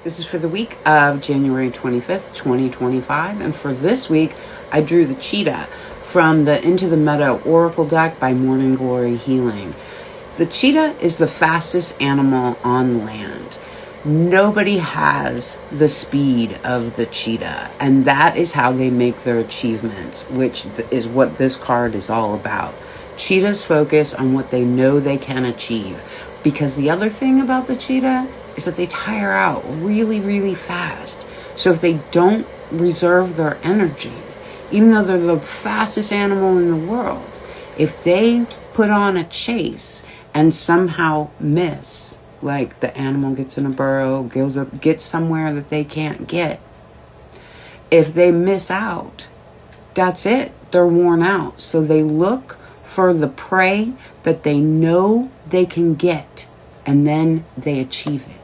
This is for the week of January 25th, 2025. And for this week, I drew the cheetah from the Into the Meadow Oracle deck by Morning Glory Healing. The cheetah is the fastest animal on land. Nobody has the speed of the cheetah, and that is how they make their achievements, which is what this card is all about. Cheetahs focus on what they know they can achieve, because the other thing about the cheetah is that they tire out really, really fast. So if they don't reserve their energy, even though they're the fastest animal in the world, if they put on a chase and somehow miss, like the animal gets in a burrow, gets somewhere that they can't get, if they miss out, that's it. They're worn out. So they look for the prey that they know they can get, and then they achieve it.